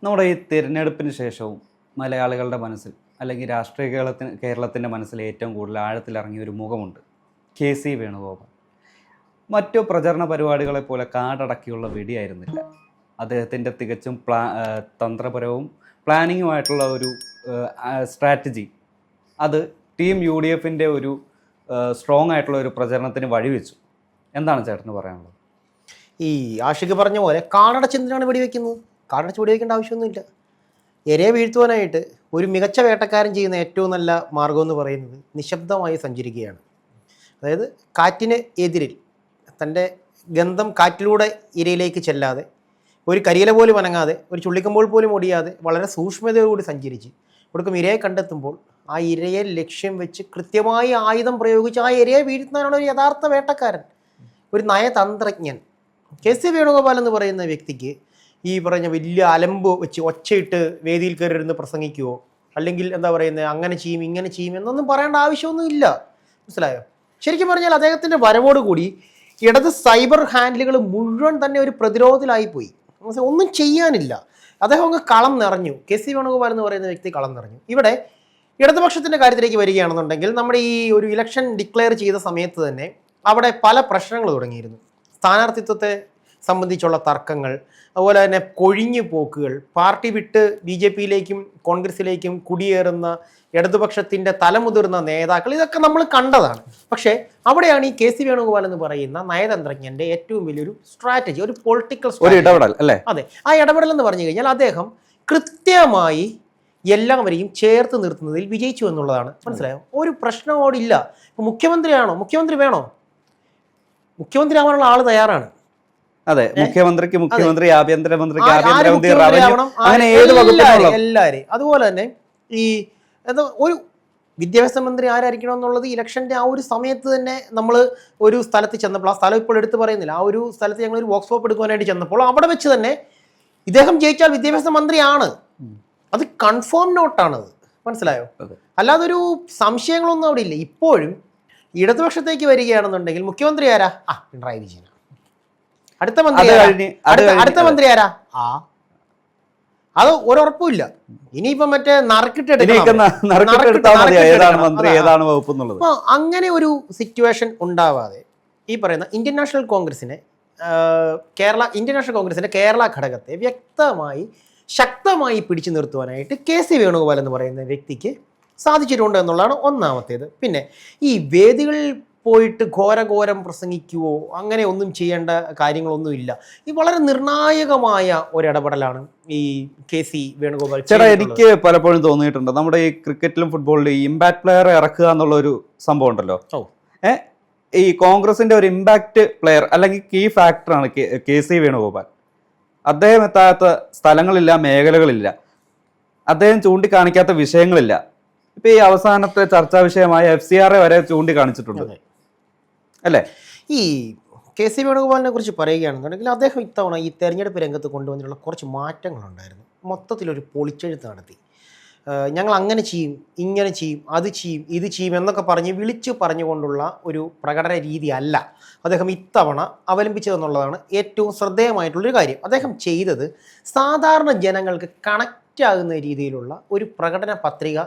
നമ്മുടെ ഈ തിരഞ്ഞെടുപ്പിന് ശേഷവും മലയാളികളുടെ മനസ്സിൽ അല്ലെങ്കിൽ രാഷ്ട്രീയ കേരളത്തിൻ്റെ മനസ്സിൽ ഏറ്റവും കൂടുതൽ ആഴത്തിലിറങ്ങിയ ഒരു മുഖമുണ്ട്. KC വേണുഗോപാൽ. മറ്റു പ്രചരണ പരിപാടികളെ പോലെ കാടടക്കിയുള്ള വെടിയായിരുന്നില്ല. അദ്ദേഹത്തിൻ്റെ തികച്ചും തന്ത്രപരവും പ്ലാനിങ്ങുമായിട്ടുള്ള ഒരു സ്ട്രാറ്റജി അത് ടീം UDFൻ്റെ ഒരു സ്ട്രോങ് ആയിട്ടുള്ള ഒരു പ്രചരണത്തിന് വഴിവെച്ചു. എന്താണ് ചേട്ടന് പറയാനുള്ളത്? ഈ ആഷിഖ് പറഞ്ഞ പോലെ കാടടച്ചെന്തിനാണ് വെടിവെക്കുന്നത്? കാടടച്ച് വെടിവെക്കേണ്ട ആവശ്യമൊന്നുമില്ല. ഇരയെ വീഴ്ത്തുവാനായിട്ട് ഒരു മികച്ച വേട്ടക്കാരൻ ചെയ്യുന്ന ഏറ്റവും നല്ല മാർഗം എന്ന് പറയുന്നത് നിശബ്ദമായി സഞ്ചരിക്കുകയാണ്. അതായത് കാറ്റിന് എതിരിൽ തൻ്റെ ഗന്ധം കാറ്റിലൂടെ ഇരയിലേക്ക് ചെല്ലാതെ, ഒരു കരിയില പോലും അനങ്ങാതെ, ഒരു ചുള്ളിക്കമ്പോൾ പോലും ഒടിയാതെ വളരെ സൂക്ഷ്മതയോടുകൂടി സഞ്ചരിച്ച് ഒടുക്കം ഇരയെ കണ്ടെത്തുമ്പോൾ ആ ഇരയെ ലക്ഷ്യം വെച്ച് കൃത്യമായി ആയുധം പ്രയോഗിച്ച് ആ ഇരയെ വീഴ്ത്തുന്നതിനാണ് ഒരു യഥാർത്ഥ വേട്ടക്കാരൻ, ഒരു നയതന്ത്രജ്ഞൻ. KC വേണുഗോപാൽ എന്ന് പറയുന്ന വ്യക്തിക്ക് ഈ പറഞ്ഞ വലിയ അലമ്പ് വെച്ച് ഒച്ചയിട്ട് വേദിയിൽ കയറിയിരുന്ന് പ്രസംഗിക്കുവോ അല്ലെങ്കിൽ എന്താ പറയുന്നത് അങ്ങനെ ചെയ്യും ഇങ്ങനെ ചെയ്യും എന്നൊന്നും പറയേണ്ട ആവശ്യമൊന്നും ഇല്ല. മനസ്സിലായോ? ശരിക്കും പറഞ്ഞാൽ അദ്ദേഹത്തിൻ്റെ വരവോടുകൂടി ഇടത് സൈബർ ഹാൻഡിലുകൾ മുഴുവൻ തന്നെ ഒരു പ്രതിരോധത്തിലായിപ്പോയി. ഒന്നും ചെയ്യാനില്ല. അദ്ദേഹം അങ്ങ് കളം നിറഞ്ഞു. KC വേണുഗോപാൽ എന്ന് പറയുന്ന വ്യക്തി കളം നിറഞ്ഞു. ഇവിടെ ഇടതുപക്ഷത്തിൻ്റെ കാര്യത്തിലേക്ക് വരികയാണെന്നുണ്ടെങ്കിൽ നമ്മുടെ ഈ ഒരു ഇലക്ഷൻ ഡിക്ലെയർ ചെയ്ത സമയത്ത് തന്നെ അവിടെ പല പ്രശ്നങ്ങൾ തുടങ്ങിയിരുന്നു. സ്ഥാനാർത്ഥിത്വത്തെ സംബന്ധിച്ചുള്ള തർക്കങ്ങൾ, അതുപോലെ തന്നെ കൊഴിഞ്ഞു പോക്കുകൾ, പാർട്ടി വിട്ട് BJPയിലേക്കും കോൺഗ്രസിലേക്കും കുടിയേറുന്ന ഇടതുപക്ഷത്തിൻ്റെ തലമുതിർന്ന നേതാക്കൾ, ഇതൊക്കെ നമ്മൾ കണ്ടതാണ്. പക്ഷേ അവിടെയാണ് ഈ KC വേണുഗോപാൽ എന്ന് പറയുന്ന നയതന്ത്രജ്ഞൻ്റെ ഏറ്റവും വലിയൊരു സ്ട്രാറ്റജി, ഒരു പൊളിറ്റിക്കൽ ഇടപെടൽ അല്ലേ? അതെ, ആ ഇടപെടൽ എന്ന് പറഞ്ഞു കഴിഞ്ഞാൽ അദ്ദേഹം കൃത്യമായി എല്ലാവരെയും ചേർത്ത് നിർത്തുന്നതിൽ വിജയിച്ചു എന്നുള്ളതാണ്. മനസ്സിലായോ? ഒരു പ്രശ്നമോടില്ല. ഇപ്പം മുഖ്യമന്ത്രിയാണോ, മുഖ്യമന്ത്രി വേണോ, മുഖ്യമന്ത്രി ആവാനുള്ള ആള് തയ്യാറാണ്. അതെ, മുഖ്യമന്ത്രിക്ക് മുഖ്യമന്ത്രി, ആഭ്യന്തരമന്ത്രിക്ക് ആഭ്യന്തരമന്ത്രി, അങ്ങനെ ഏത് എല്ലാവരും. അതുപോലെ തന്നെ ഈ ഒരു വിദ്യാഭ്യാസ മന്ത്രി ആരായിരിക്കണം എന്നുള്ളത് ഇലക്ഷൻ്റെ ആ ഒരു സമയത്ത് തന്നെ നമ്മൾ ഒരു സ്ഥലത്ത് ചെന്നപ്പോൾ, ആ സ്ഥലം ഇപ്പോൾ എടുത്ത് പറയുന്നില്ല, ആ ഒരു സ്ഥലത്ത് ഞങ്ങൾ ഒരു വർക്ക്ഷോപ്പ് എടുക്കുവാനായിട്ട് ചെന്നപ്പോൾ അവിടെ വെച്ച് തന്നെ ഇദ്ദേഹം ജയിച്ചാൽ വിദ്യാഭ്യാസ മന്ത്രിയാണ്. അത് കൺഫേം നോട്ടാണത്. മനസ്സിലായോ? അല്ലാതെ ഒരു സംശയങ്ങളൊന്നും അവിടെ ഇല്ല. ഇപ്പോഴും ഇടതുപക്ഷത്തേക്ക് വരികയാണെന്നുണ്ടെങ്കിൽ മുഖ്യമന്ത്രി ആരാ? പിണറായി വിജയൻ. അടുത്ത മന്ത്രി ആരാ? അത് ഒരുറപ്പുമില്ല. ഇനിയിപ്പം മറ്റേ അങ്ങനെ ഒരു സിറ്റുവേഷൻ ഉണ്ടാവാതെ ഈ പറയുന്ന ഇന്ത്യൻ നാഷണൽ കോൺഗ്രസിനെ കേരള ഘടകത്തെ വ്യക്തമായി ശക്തമായി പിടിച്ചു നിർത്തുവാനായിട്ട് KC വേണുഗോപാൽ എന്ന് പറയുന്ന വ്യക്തിക്ക് സാധിച്ചിട്ടുണ്ട് എന്നുള്ളതാണ് ഒന്നാമത്തേത്. പിന്നെ ഈ വേദികളിൽ പോയിട്ട് ഘോരഘോരം പ്രസംഗിക്കുവോ അങ്ങനെ ഒന്നും ചെയ്യേണ്ട കാര്യങ്ങളൊന്നുമില്ല. ഈ വളരെ നിർണായകമായ ഒരിടപെടലാണ് ഈ KC വേണുഗോപാൽ. ചേട്ടാ, എനിക്ക് പലപ്പോഴും തോന്നിയിട്ടുണ്ട് നമ്മുടെ ഈ ക്രിക്കറ്റിലും ഫുട്ബോളിലും ഈ ഇമ്പാക്ട് പ്ലെയറെ ഇറക്കുക എന്നുള്ള ഒരു സംഭവം ഉണ്ടല്ലോ. ഈ കോൺഗ്രസിന്റെ ഒരു ഇമ്പാക്ട് പ്ലെയർ അല്ലെങ്കിൽ കീ ഫാക്ടറാണ് KC വേണുഗോപാൽ. അദ്ദേഹം എത്താത്ത സ്ഥലങ്ങളില്ല, മേഖലകളില്ല, അദ്ദേഹം ചൂണ്ടിക്കാണിക്കാത്ത വിഷയങ്ങളില്ല. ഇപ്പൊ ഈ അവസാനത്തെ ചർച്ചാ വിഷയമായ FCRA വരെ ചൂണ്ടിക്കാണിച്ചിട്ടുണ്ട് അല്ലേ? ഈ KC വേണുഗോപാലിനെ കുറിച്ച് പറയുകയാണെന്നുണ്ടെങ്കിൽ അദ്ദേഹം ഇത്തവണ ഈ തെരഞ്ഞെടുപ്പ് രംഗത്ത് കൊണ്ടുവന്നിട്ടുള്ള കുറച്ച് മാറ്റങ്ങളുണ്ടായിരുന്നു. മൊത്തത്തിലൊരു പൊളിച്ചെഴുത്ത് നടത്തി. ഞങ്ങൾ അങ്ങനെ ചെയ്യും, ഇങ്ങനെ ചെയ്യും, അത് ചെയ്യും, ഇത് ചെയ്യും എന്നൊക്കെ പറഞ്ഞ് വിളിച്ചു പറഞ്ഞുകൊണ്ടുള്ള ഒരു പ്രകടന രീതി അല്ല അദ്ദേഹം ഇത്തവണ അവലംബിച്ചതെന്നുള്ളതാണ് ഏറ്റവും ശ്രദ്ധേയമായിട്ടുള്ളൊരു കാര്യം. അദ്ദേഹം ചെയ്തത് സാധാരണ ജനങ്ങൾക്ക് കണക്റ്റ് ആകുന്ന രീതിയിലുള്ള ഒരു പ്രകടന പത്രിക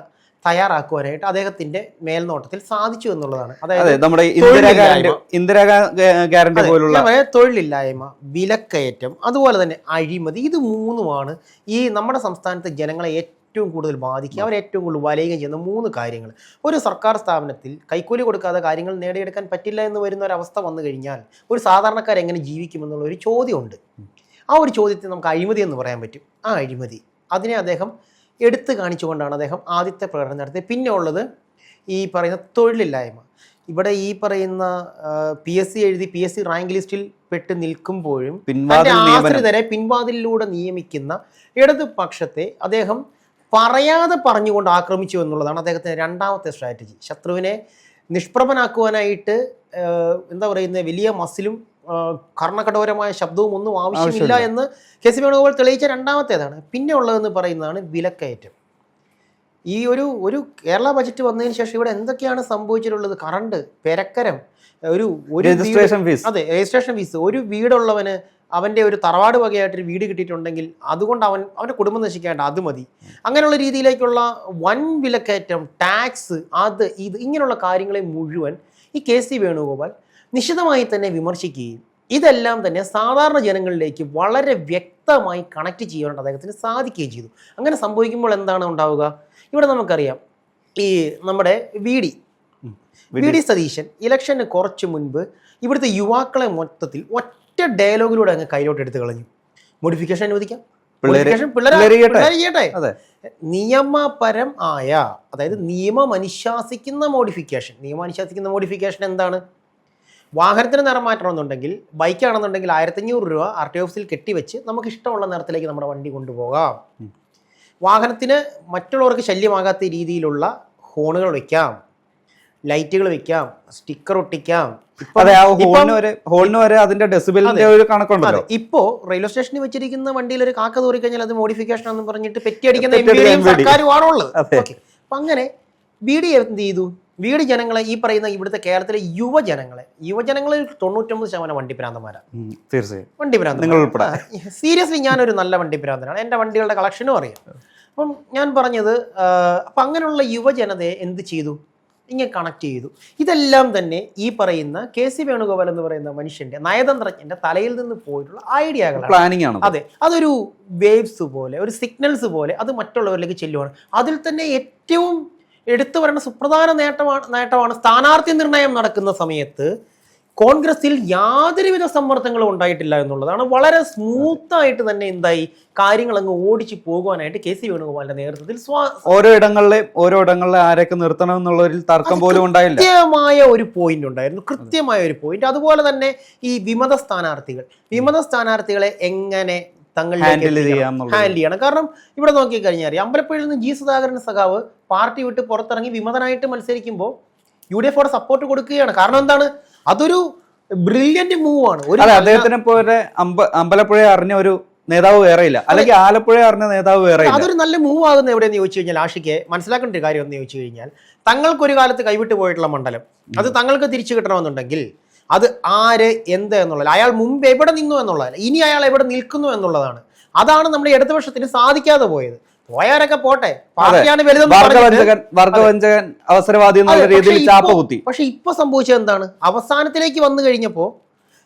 തയ്യാറാക്കുവാനായിട്ട് അദ്ദേഹത്തിൻ്റെ മേൽനോട്ടത്തിൽ സാധിച്ചു എന്നുള്ളതാണ്. അതായത് തൊഴിലില്ലായ്മ, വിലക്കയറ്റം, അതുപോലെ തന്നെ അഴിമതി, ഇത് മൂന്നുമാണ് ഈ നമ്മുടെ സംസ്ഥാനത്തെ ജനങ്ങളെ ഏറ്റവും കൂടുതൽ ബാധിക്കുക, അവർ ഏറ്റവും കൂടുതൽ വലയുകയും ചെയ്യുന്ന മൂന്ന് കാര്യങ്ങൾ. ഒരു സർക്കാർ സ്ഥാപനത്തിൽ കൈക്കൂലി കൊടുക്കാതെ കാര്യങ്ങൾ നേടിയെടുക്കാൻ പറ്റില്ല എന്ന് വരുന്ന ഒരവസ്ഥ വന്നു കഴിഞ്ഞാൽ ഒരു സാധാരണക്കാർ എങ്ങനെ ജീവിക്കുമെന്നുള്ള ഒരു ചോദ്യമുണ്ട്. ആ ഒരു ചോദ്യത്തെ നമുക്ക് അഴിമതി എന്ന് പറയാൻ പറ്റും. ആ അഴിമതി അതിനെ അദ്ദേഹം എടുത്തു കാണിച്ചുകൊണ്ടാണ് അദ്ദേഹം ആദ്യത്തെ പ്രകടനം നടത്തിയത്. പിന്നെ ഉള്ളത് ഈ പറയുന്ന തൊഴിലില്ലായ്മ. ഇവിടെ ഈ പറയുന്ന PSC എഴുതി PSC റാങ്ക് ലിസ്റ്റിൽ പെട്ട് നിൽക്കുമ്പോഴും ആശ്രിതരെ പിൻവാതിലൂടെ നിയമിക്കുന്ന ഇടതുപക്ഷത്തെ അദ്ദേഹം പറയാതെ പറഞ്ഞുകൊണ്ട് ആക്രമിച്ചു എന്നുള്ളതാണ് അദ്ദേഹത്തിൻ്റെ രണ്ടാമത്തെ സ്ട്രാറ്റജി. ശത്രുവിനെ നിഷ്പ്രഭനാക്കുവാനായിട്ട് എന്താ പറയുന്നത്, വലിയ മസിലും കർണകഠോരമായ ശബ്ദവും ഒന്നും ആവശ്യമില്ല എന്ന് KC വേണുഗോപാൽ തെളിയിച്ച രണ്ടാമത്തേതാണ്. പിന്നെ ഉള്ളതെന്ന് പറയുന്നതാണ് വിലക്കയറ്റം. ഈ ഒരു കേരള ബജറ്റ് വന്നതിന് ശേഷം ഇവിടെ എന്തൊക്കെയാണ് സംഭവിച്ചിട്ടുള്ളത്? കറണ്ട്, പെരക്കരം, ഒരു രജിസ്ട്രേഷൻ ഫീസ്, ഒരു വീടുള്ളവന് അവൻ്റെ ഒരു തറവാട് വകയായിട്ടൊരു വീട് കിട്ടിയിട്ടുണ്ടെങ്കിൽ അതുകൊണ്ട് അവൻ്റെ കുടുംബം നശിക്കേണ്ട, അത് മതി. അങ്ങനെയുള്ള രീതിയിലേക്കുള്ള വൻ വിലക്കയറ്റം, ടാക്സ്, അത് ഇത് ഇങ്ങനെയുള്ള കാര്യങ്ങളെ മുഴുവൻ ഈ KC വേണുഗോപാൽ നിശിതമായി തന്നെ വിമർശിക്കുകയും ഇതെല്ലാം തന്നെ സാധാരണ ജനങ്ങളിലേക്ക് വളരെ വ്യക്തമായി കണക്ട് ചെയ്യാനായിട്ട് അദ്ദേഹത്തിന് സാധിക്കുകയും ചെയ്തു. അങ്ങനെ സംഭവിക്കുമ്പോൾ എന്താണ് ഉണ്ടാവുക? ഇവിടെ നമുക്കറിയാം, ഈ നമ്മുടെ വി ഡി സതീശൻ ഇലക്ഷന് കുറച്ച് മുൻപ് ഇവിടുത്തെ യുവാക്കളെ മൊത്തത്തിൽ ഒറ്റ ഡയലോഗിലൂടെ അങ്ങ് കയ്യിലോട്ട് എടുത്ത് കളഞ്ഞു. മോഡിഫിക്കേഷൻ അനുവദിക്കാം, പിള്ളേരെ നിയമപരം ആയ, അതായത് നിയമം അനുശാസിക്കുന്ന മോഡിഫിക്കേഷൻ എന്താണ്? വാഹനത്തിന് നിറം മാറ്റണമെന്നുണ്ടെങ്കിൽ, ബൈക്കാണെന്നുണ്ടെങ്കിൽ 1500 രൂപ RTO ഓഫീസിൽ കെട്ടിവെച്ച് നമുക്ക് ഇഷ്ടമുള്ള നിറത്തിലേക്ക് നമ്മുടെ വണ്ടി കൊണ്ടുപോകാം. വാഹനത്തിന് മറ്റുള്ളവർക്ക് ശല്യമാകാത്ത രീതിയിലുള്ള ഹോണുകൾ വെക്കാം, ലൈറ്റുകൾ വെക്കാം, സ്റ്റിക്കർ ഒട്ടിക്കാം. അതിന്റെ ഡെസിബലിന്റെ ഒരു കണക്കുണ്ടല്ലോ. ഇപ്പോ റെയിൽവേ സ്റ്റേഷനിൽ വെച്ചിരിക്കുന്ന വണ്ടിയിൽ ഒരു കാക്ക തൂറി കഴിഞ്ഞാൽ അത് മോഡിഫിക്കേഷൻ എന്ന് പറഞ്ഞിട്ട് പെറ്റിയടിക്കുന്ന സർക്കാരുമാണുള്ളത്. അപ്പൊ അങ്ങനെ BD എന്ത് ചെയ്തു? വീട് ജനങ്ങളെ, ഈ പറയുന്ന ഇവിടുത്തെ കേരളത്തിലെ യുവജനങ്ങളിൽ 99% വണ്ടിഭ്രാന്തന്മാരാണ്. തീർച്ചയായും വണ്ടിഭ്രാന്തൻ. സീരിയസ്ലി ഞാനൊരു നല്ല വണ്ടിഭ്രാന്തനാണ്, എൻ്റെ വണ്ടികളുടെ കളക്ഷനും അറിയാം. അപ്പം ഞാൻ പറഞ്ഞത്, അപ്പം അങ്ങനെയുള്ള യുവജനതയെ എന്ത് ചെയ്തു? ഇങ്ങനെ കണക്ട് ചെയ്തു. ഇതെല്ലാം തന്നെ ഈ പറയുന്ന KC വേണുഗോപാൽ എന്ന് പറയുന്ന മനുഷ്യന്റെ, നയതന്ത്രജ്ഞന്റെ തലയിൽ നിന്ന് പോയിട്ടുള്ള ഐഡിയകളാണ്, പ്ലാനിംഗ് ആണ്. അതെ, അതൊരു വേവ്സ് പോലെ, ഒരു സിഗ്നൽസ് പോലെ അത് മറ്റുള്ളവരിലേക്ക് ചെല്ലുവാണ്. അതിൽ തന്നെ ഏറ്റവും എടുത്തു പറയുന്ന സുപ്രധാന നേട്ടമാണ് സ്ഥാനാർത്ഥി നിർണയം നടക്കുന്ന സമയത്ത് കോൺഗ്രസിൽ യാതൊരുവിധ സമ്മർദ്ദങ്ങളും ഉണ്ടായിട്ടില്ല എന്നുള്ളതാണ്. വളരെ സ്മൂത്തായിട്ട് തന്നെ എന്തായി കാര്യങ്ങൾ അങ്ങ് ഓടിച്ചു പോകുവാനായിട്ട് KC വേണുഗോപാലിന്റെ നേതൃത്വത്തിൽ ഓരോ ഇടങ്ങളിലെ ആരൊക്കെ നിർത്തണം എന്നുള്ളൊരു തർക്കം പോലും ഉണ്ടായില്ല. കൃത്യമായ ഒരു പോയിന്റ് ഉണ്ടായിരുന്നു, കൃത്യമായ ഒരു പോയിന്റ്. അതുപോലെ തന്നെ ഈ വിമത സ്ഥാനാർത്ഥികളെ എങ്ങനെ ഹാൻഡിൽ ചെയ്യണം. കാരണം ഇവിടെ നോക്കിക്കഴിഞ്ഞാൽ അറിയാം, അമ്പലപ്പുഴയിൽ നിന്ന് G സുധാകരൻ സഖാവ് പാർട്ടി വിട്ട് പുറത്തിറങ്ങി വിമതനായിട്ട് മത്സരിക്കുമ്പോൾ UDF സപ്പോർട്ട് കൊടുക്കുകയാണ്. കാരണം എന്താണ്? അതൊരു ബ്രില്യന്റ് മൂവ് ആണ്. അദ്ദേഹത്തിനെ പോലെ അമ്പലപ്പുഴ അറിഞ്ഞ ഒരു നേതാവ് വേറെയില്ല, അല്ലെങ്കിൽ ആലപ്പുഴ അറിഞ്ഞ നേതാവ് വേറെ. അതൊരു നല്ല മൂവ് ആകുന്ന എവിടെയെന്ന് ചോദിച്ചു കഴിഞ്ഞാൽ, ആഷിക്ക് മനസ്സിലാക്കേണ്ട ഒരു കാര്യം എന്ന് ചോദിച്ചു കഴിഞ്ഞാൽ, തങ്ങൾക്കൊരു കാലത്ത് കൈവിട്ട് പോയിട്ടുള്ള മണ്ഡലം അത് തങ്ങൾക്ക് തിരിച്ചു കിട്ടണമെന്നുണ്ടെങ്കിൽ അത് ആര് എന്ത് എന്നുള്ളത്, അയാൾ മുമ്പ് എവിടെ നിന്നു എന്നുള്ളതല്ല, ഇനി അയാൾ എവിടെ നിൽക്കുന്നു എന്നുള്ളതാണ്. അതാണ് നമ്മുടെ ഇടതുപക്ഷത്തിന് സാധിക്കാതെ പോയത്. പോയാരൊക്കെ പോട്ടെ, പാർട്ടിയാണ് വർഗവഞ്ചകൻ, അവസരവാദി എന്നുള്ള രീതിയിൽ ചാപ്പ കുത്തി. പക്ഷെ ഇപ്പൊ സംഭവിച്ചത് എന്താണ്? അവസാനത്തിലേക്ക് വന്നു കഴിഞ്ഞപ്പോ,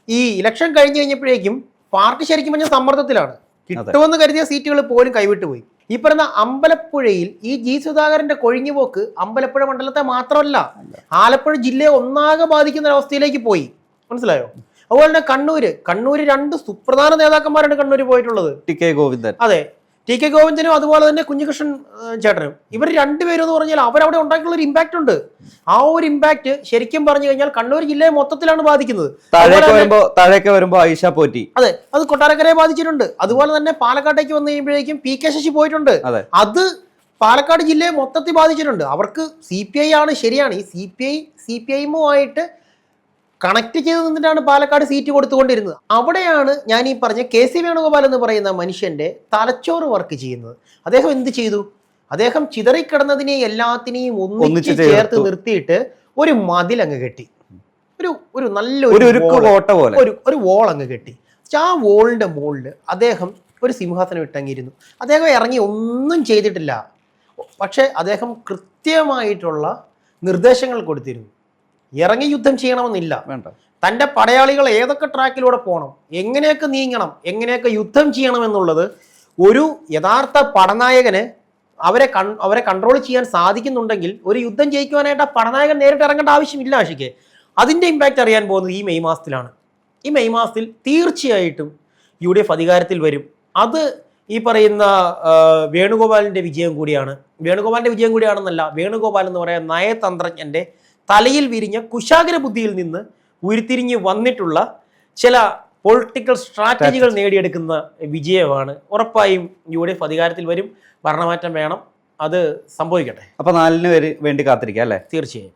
ഈ ഇലക്ഷൻ കഴിഞ്ഞു കഴിഞ്ഞപ്പോഴേക്കും പാർട്ടി ശരിക്കും പറഞ്ഞ സമ്മർദ്ദത്തിലാണ്. കിട്ടുമെന്ന് കരുതിയ സീറ്റുകൾ പോലും കൈവിട്ടു പോയി. ഈ പറയുന്ന അമ്പലപ്പുഴയിൽ ഈ G സുധാകരന്റെ കൊഴിഞ്ഞുപോക്ക് അമ്പലപ്പുഴ മണ്ഡലത്തെ മാത്രമല്ല, ആലപ്പുഴ ജില്ലയെ ഒന്നാകെ ബാധിക്കുന്ന ഒരവസ്ഥയിലേക്ക് പോയി. മനസ്സിലായോ? അതുപോലെ തന്നെ കണ്ണൂര് 2 സുപ്രധാന നേതാക്കന്മാരാണ് കണ്ണൂര് പോയിട്ടുള്ളത്. TK ഗോവിന്ദൻ, അതെ, TK ഗോവിന്ദനും അതുപോലെ തന്നെ കുഞ്ഞികൃഷ്ണൻ ചേട്ടനും. ഇവർ രണ്ടുപേരും എന്ന് പറഞ്ഞാൽ അവരവിടെ ഉണ്ടാക്കിയുള്ള ഒരു ഇമ്പാക്ട് ഉണ്ട്. ആ ഒരു ഇമ്പാക്ട് ശരിക്കും പറഞ്ഞു കഴിഞ്ഞാൽ കണ്ണൂർ ജില്ലയെ മൊത്തത്തിലാണ് ബാധിക്കുന്നത്. താഴേക്ക് വരുമ്പോ ഐഷ പോറ്റി, അതെ, അത് കൊട്ടാരക്കരയെ ബാധിച്ചിട്ടുണ്ട്. അതുപോലെ തന്നെ പാലക്കാട്ടേക്ക് വന്നു കഴിയുമ്പോഴേക്കും PK ശശി പോയിട്ടുണ്ട്. അത് പാലക്കാട് ജില്ലയെ മൊത്തത്തിൽ ബാധിച്ചിട്ടുണ്ട്. അവർക്ക് CPI ആണ്, ശരിയാണ്. ഈ CPIമുമായിട്ട് കണക്ട് ചെയ്ത് നിന്നിട്ടാണ് പാലക്കാട് സീറ്റ് കൊടുത്തുകൊണ്ടിരുന്നത്. അവിടെയാണ് ഞാൻ ഈ പറഞ്ഞ KC വേണുഗോപാൽ എന്ന് പറയുന്ന മനുഷ്യന്റെ തലച്ചോറ് വർക്ക് ചെയ്യുന്നത്. അദ്ദേഹം എന്ത് ചെയ്തു? അദ്ദേഹം ചിതറിക്കിടന്നതിനെയും എല്ലാത്തിനെയും ഒന്നിച്ച് ചേർത്ത് നിർത്തിയിട്ട് ഒരു മതിൽ അങ്ങ് കെട്ടി, ഒരു നല്ലൊരു ഒരു വോൾ അങ്ങ് കെട്ടി. ആ വോളിന്റെ മുകളിൽ അദ്ദേഹം ഒരു സിംഹാസനം ഇട്ടങ്ങിയിരുന്നു. അദ്ദേഹം ഇറങ്ങി ഒന്നും ചെയ്തിട്ടില്ല, പക്ഷെ അദ്ദേഹം കൃത്യമായിട്ടുള്ള നിർദ്ദേശങ്ങൾ കൊടുത്തിരുന്നു. ഇറങ്ങി യുദ്ധം ചെയ്യണമെന്നില്ല, തൻ്റെ പടയാളികൾ ഏതൊക്കെ ട്രാക്കിലൂടെ പോകണം, എങ്ങനെയൊക്കെ നീങ്ങണം, എങ്ങനെയൊക്കെ യുദ്ധം ചെയ്യണം എന്നുള്ളത് ഒരു യഥാർത്ഥ പടനായകന് അവരെ കൺട്രോൾ ചെയ്യാൻ സാധിക്കുന്നുണ്ടെങ്കിൽ ഒരു യുദ്ധം ജയിക്കുവാനായിട്ട് ആ പടനായകൻ നേരിട്ട് ഇറങ്ങേണ്ട ആവശ്യമില്ല. ആഷിക്ക് അതിൻ്റെ ഇമ്പാക്റ്റ് അറിയാൻ പോകുന്നത് ഈ മെയ് മാസത്തിലാണ്. ഈ മെയ് മാസത്തിൽ തീർച്ചയായിട്ടും UDF അധികാരത്തിൽ വരും. അത് ഈ പറയുന്ന വേണുഗോപാലിൻ്റെ വിജയം കൂടിയാണ്. വേണുഗോപാൽ എന്ന് പറയുന്ന നയതന്ത്രജ്ഞൻ്റെ തലയിൽ വിരിഞ്ഞ കുശാഗ്ര ബുദ്ധിയിൽ നിന്ന് ഉരുത്തിരിഞ്ഞ് വന്നിട്ടുള്ള ചില പൊളിറ്റിക്കൽ സ്ട്രാറ്റജികൾ നേടിയെടുക്കുന്ന വിജയമാണ്. ഉറപ്പായും UDF അധികാരത്തിൽ വരും, ഭരണമാറ്റം വേണം, അത് സംഭവിക്കട്ടെ. അപ്പോൾ 4 വേണ്ടി കാത്തിരിക്കാം അല്ലേ? തീർച്ചയായും.